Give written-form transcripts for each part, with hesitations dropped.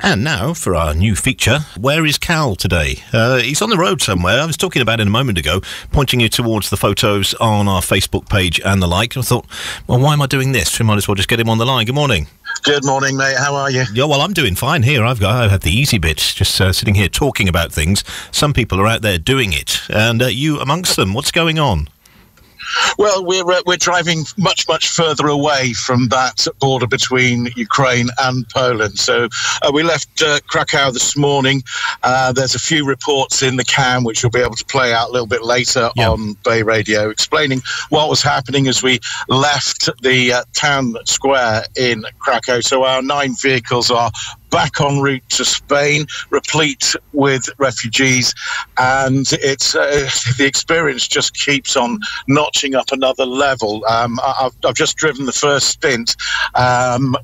And now for our new feature, where is Kal today? He's on the road somewhere. I was talking about it a moment ago, pointing you towards the photos on our Facebook page and the like. I thought, well, why am I doing this? We might as well just get him on the line. Good morning. Good morning, mate. How are you? Yeah, well, I'm doing fine here. I have the easy bit, just sitting here talking about things. Some people are out there doing it, and you amongst them. What's going on? Well, we're driving much further away from that border between Ukraine and Poland. So we left Krakow this morning. There's a few reports in the cam which we'll be able to play out a little bit later on Bay Radio, explaining what was happening as we left the town square in Krakow. So our 9 vehicles are back en route to Spain, replete with refugees, and it's the experience just keeps on notching up another level. I've just driven the first stint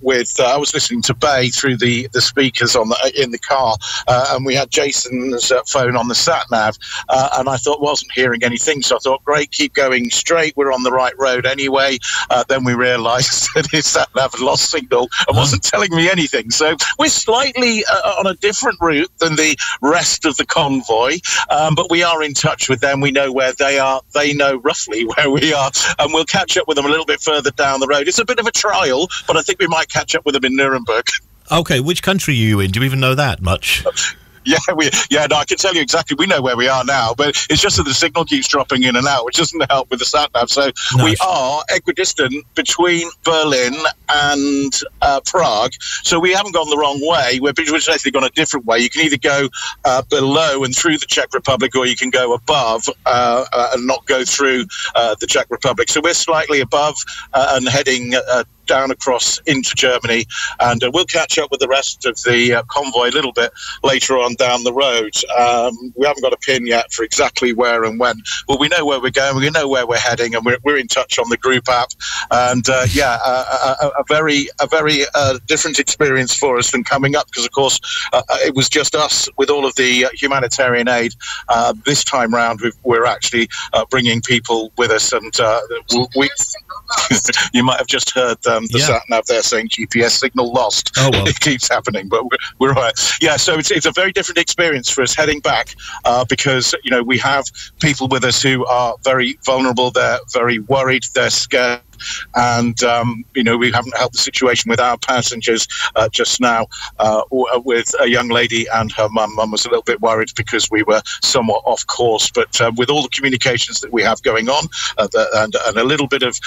with I was listening to Bay through the speakers in the car, and we had Jason's phone on the sat nav, and I thought wasn't hearing anything, so I thought, great, keep going straight, we're on the right road anyway. Then we realised that his sat nav had lost signal and wasn't telling me anything. So we're slightly on a different route than the rest of the convoy, but we are in touch with them. We know where they are. They know roughly where we are, and we'll catch up with them a little bit further down the road. It's a bit of a trial, but I think we might catch up with them in Nuremberg. Okay, which country are you in? Do you even know that much? No, I can tell you exactly. We know where we are now, but it's just that the signal keeps dropping in and out, which doesn't help with the sat nav. So we are equidistant between Berlin and Prague. So we haven't gone the wrong way. We've basically gone a different way. You can either go below and through the Czech Republic, or you can go above and not go through the Czech Republic. So we're slightly above and heading down across into Germany, and we'll catch up with the rest of the convoy a little bit later on down the road. We haven't got a pin yet for exactly where and when. Well, we know where we're going, we know where we're heading, and we're in touch on the group app. And a very different experience for us than coming up, because of course it was just us with all of the humanitarian aid. This time round we're actually bringing people with us, and we you might have just heard the sat nav there saying GPS signal lost. Oh, well. It keeps happening, but we're all right. Yeah, so it's a very different experience for us heading back, because we have people with us who are very vulnerable. They're very worried. They're scared. And we haven't helped the situation with our passengers just now, with a young lady and her mum. Mum was a little bit worried because we were somewhat off course, but with all the communications that we have going on, and a little bit of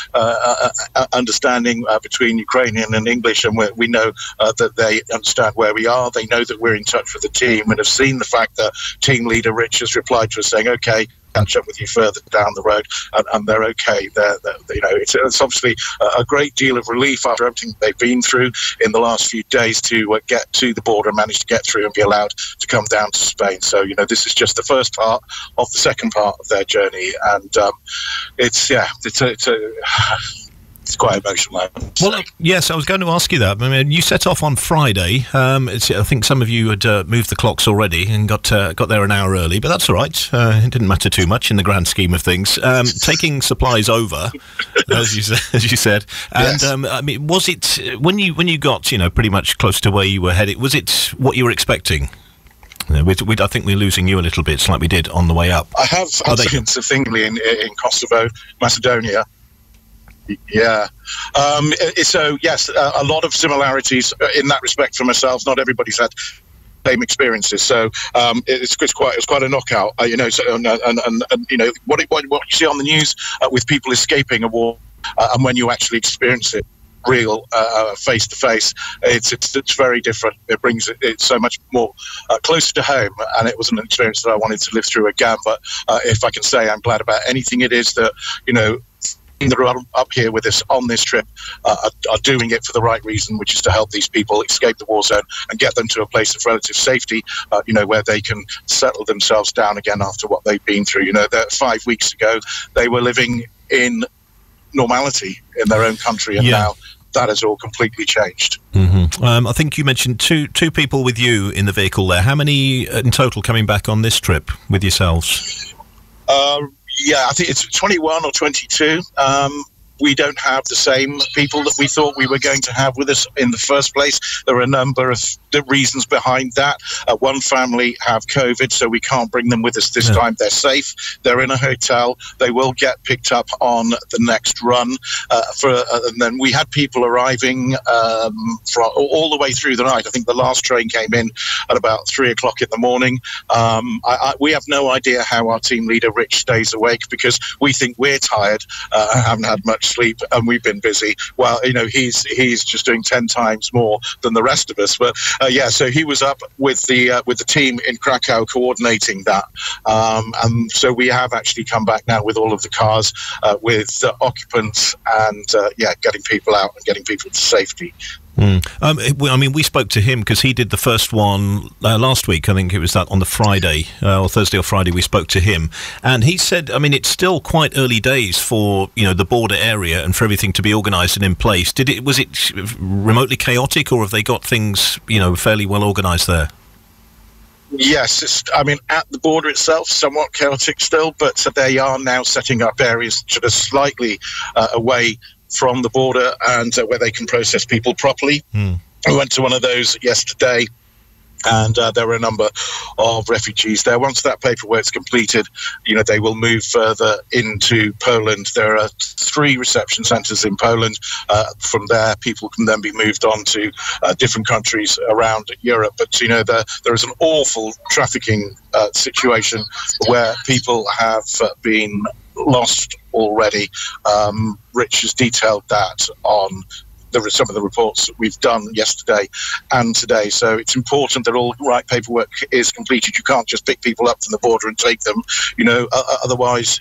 understanding between Ukrainian and English, and we know that they understand where we are. They know that we're in touch with the team, and have seen the fact that team leader Rich has replied to us saying, okay, catch up with you further down the road, and they're okay. It's obviously a great deal of relief after everything they've been through in the last few days to get to the border and manage to get through and be allowed to come down to Spain. So this is just the first part of the second part of their journey, and it's quite emotional. Well, yes, I was going to ask you that. I mean, you set off on Friday. I think some of you had moved the clocks already and got there an hour early, but that's all right. It didn't matter too much in the grand scheme of things. Taking supplies over, as you said. And yes. I mean, was it when you got pretty much close to where you were headed? Was it what you were expecting? I think we're losing you a little bit, like we did on the way up. I have had hints of things in Kosovo, Macedonia. Yeah. So yes, a lot of similarities in that respect for myself. Not everybody's had same experiences, so it's quite a knockout. What you see on the news with people escaping a war, and when you actually experience it real face to face, it's very different. It brings it so much more closer to home, and it was an experience that I wanted to live through again. But if I can say I'm glad about anything, it is that that are up here with us on this trip are doing it for the right reason, which is to help these people escape the war zone and get them to a place of relative safety, where they can settle themselves down again after what they've been through. That 5 weeks ago they were living in normality in their own country, and now that has all completely changed. Mm-hmm. I think you mentioned two people with you in the vehicle there. How many in total coming back on this trip with yourselves? I think it's 21 or 22. we don't have the same people that we thought we were going to have with us in the first place. There are a number of reasons behind that. One family have COVID, so we can't bring them with us this time. They're safe. They're in a hotel. They will get picked up on the next run. And then we had people arriving all the way through the night. I think the last train came in at about 3 o'clock in the morning. We have no idea how our team leader, Rich, stays awake, because we think we're tired, haven't had much sleep, and we've been busy. Well, he's just doing 10 times more than the rest of us. But so he was up with the team in Krakow coordinating that, and so we have actually come back now with all of the cars, with occupants, and getting people out and getting people to safety. We spoke to him because he did the first one last week. I think it was that on the Friday or Thursday or Friday. We spoke to him, and he said, it's still quite early days for the border area and for everything to be organised and in place. Was it remotely chaotic, or have they got things fairly well organised there? Yes, at the border itself, somewhat chaotic still, but they are now setting up areas that are slightly away from the border and where they can process people properly. I went to one of those yesterday, and there were a number of refugees there. Once that paperwork's completed, they will move further into Poland. There are 3 reception centres in Poland. From there, people can then be moved on to different countries around Europe. But, there is an awful trafficking situation where people have been lost already. Rich has detailed that on some of the reports that we've done yesterday and today. So it's important that all right paperwork is completed. You can't just pick people up from the border and take them. Otherwise,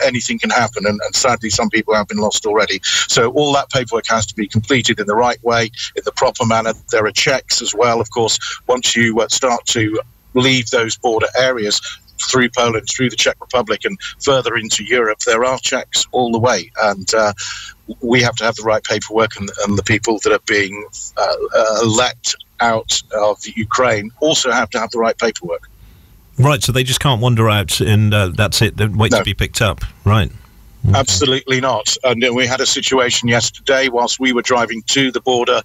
anything can happen. And sadly, some people have been lost already. So all that paperwork has to be completed in the right way, in the proper manner. There are checks as well, of course. Once you start to leave those border areas, through Poland, through the Czech Republic, and further into Europe, there are checks all the way, and we have to have the right paperwork, and the people that are being let out of Ukraine also have to have the right paperwork. Right, so they just can't wander out and that's it, they wait to be picked up, right? Okay. Absolutely not. And we had a situation yesterday whilst we were driving to the border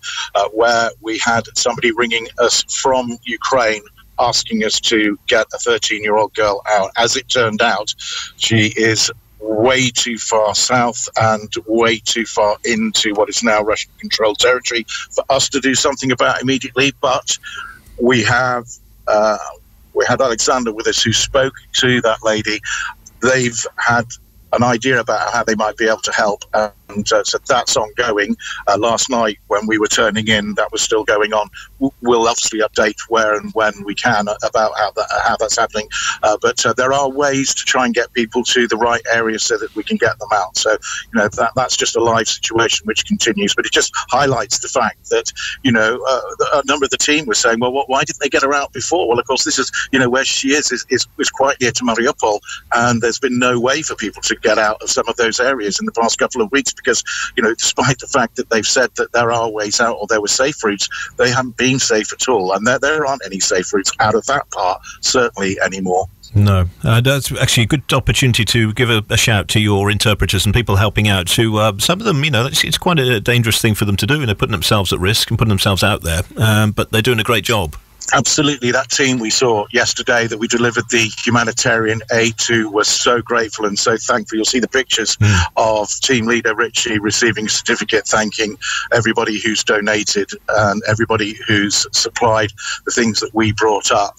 where we had somebody ringing us from Ukraine asking us to get a 13-year-old girl out. As it turned out, she is way too far south and way too far into what is now Russian-controlled territory for us to do something about immediately. But we had Alexander with us, who spoke to that lady. They've had an idea about how they might be able to help, and so that's ongoing. Last night when we were turning in, that was still going on. We'll obviously update where and when we can about how that's happening, but there are ways to try and get people to the right area so that we can get them out. So that's just a live situation which continues, but it just highlights the fact that a number of the team were saying, well, why didn't they get her out before? Well, of course, this is where she is quite near to Mariupol, and there's been no way for people to get out of some of those areas in the past couple of weeks, because despite the fact that they've said that there are ways out or there were safe routes, they haven't been safe at all, and there aren't any safe routes out of that part certainly anymore. No, that's actually a good opportunity to give a shout to your interpreters and people helping out. To some of them, it's quite a dangerous thing for them to do, and they're putting themselves at risk and putting themselves out there, but they're doing a great job. Absolutely. That team we saw yesterday that we delivered the humanitarian aid to was so grateful and so thankful. You'll see the pictures of team leader Richie receiving a certificate thanking everybody who's donated and everybody who's supplied the things that we brought up.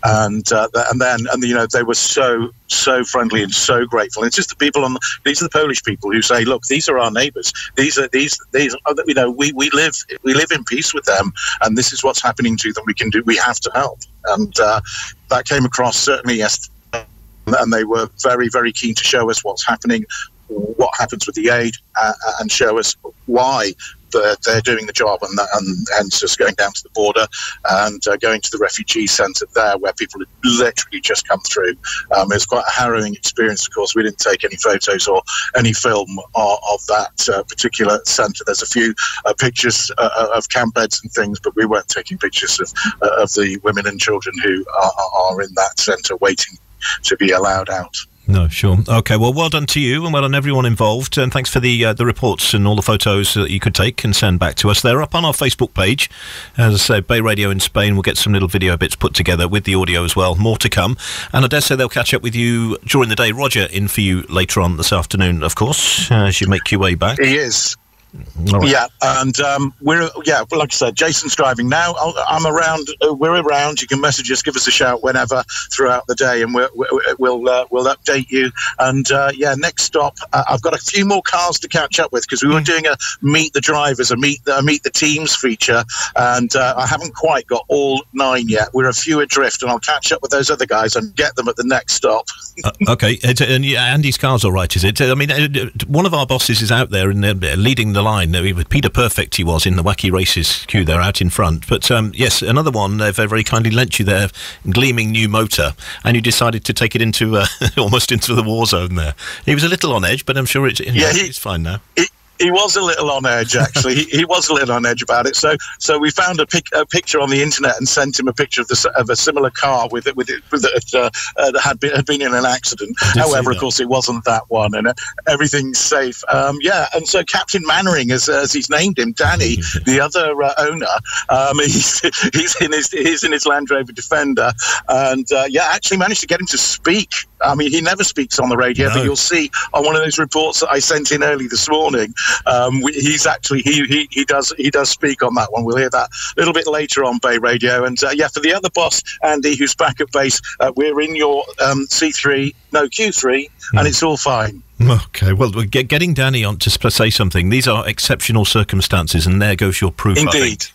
And they were so friendly and so grateful. And it's just the people these are the Polish people who say, look, these are our neighbours. We live in peace with them, and this is what's happening to them. We have to help. And that came across certainly yesterday, and they were very, very keen to show us what's happening, what happens with the aid, and show us why they're doing the job, and hence just going down to the border and going to the refugee centre there where people had literally just come through. It was quite a harrowing experience. Of course, we didn't take any photos or any film of that particular centre. There's a few pictures of camp beds and things, but we weren't taking pictures of the women and children who are in that centre waiting to be allowed out. No, sure. Okay, well done to you and well done everyone involved, and thanks for the reports and all the photos that you could take and send back to us. They're up on our Facebook page. As I say, Bay Radio in Spain will get some little video bits put together with the audio as well. More to come. And I dare say they'll catch up with you during the day. Roger in for you later on this afternoon, of course, as you make your way back. He is. Right. Yeah, and like I said, Jason's driving now. I'm around. We're around. You can message us, give us a shout whenever throughout the day, and we'll update you. And next stop, I've got a few more cars to catch up with because we were doing a meet the drivers, a meet the teams feature, and I haven't quite got all 9 yet. We're a few adrift, and I'll catch up with those other guys and get them at the next stop. Okay, and Andy's car's all right, is it? I mean, one of our bosses is out there and leading the line. With Peter Perfect, he was in the Wacky Races queue there out in front. But yes, another one, they've very kindly lent you their gleaming new motor, and you decided to take it into almost into the war zone there. He was a little on edge, but I'm sure it's fine now. He was a little on edge, actually. he was a little on edge about it. So we found a picture on the internet and sent him a picture of a similar car that had been in an accident. However, of course, it wasn't that one, and everything's safe. And so Captain Mannering, as he's named him, Danny, the other owner, he's in his Land Rover Defender, and actually managed to get him to speak. I mean, he never speaks on the radio, but you'll see on one of those reports that I sent in early this morning. He's actually he does speak on that one. We'll hear that a little bit later on Bay Radio. And for the other boss, Andy, who's back at base, we're in your Q3, and it's all fine. Okay, well, getting Danny on to say something. These are exceptional circumstances, and there goes your proof. Indeed.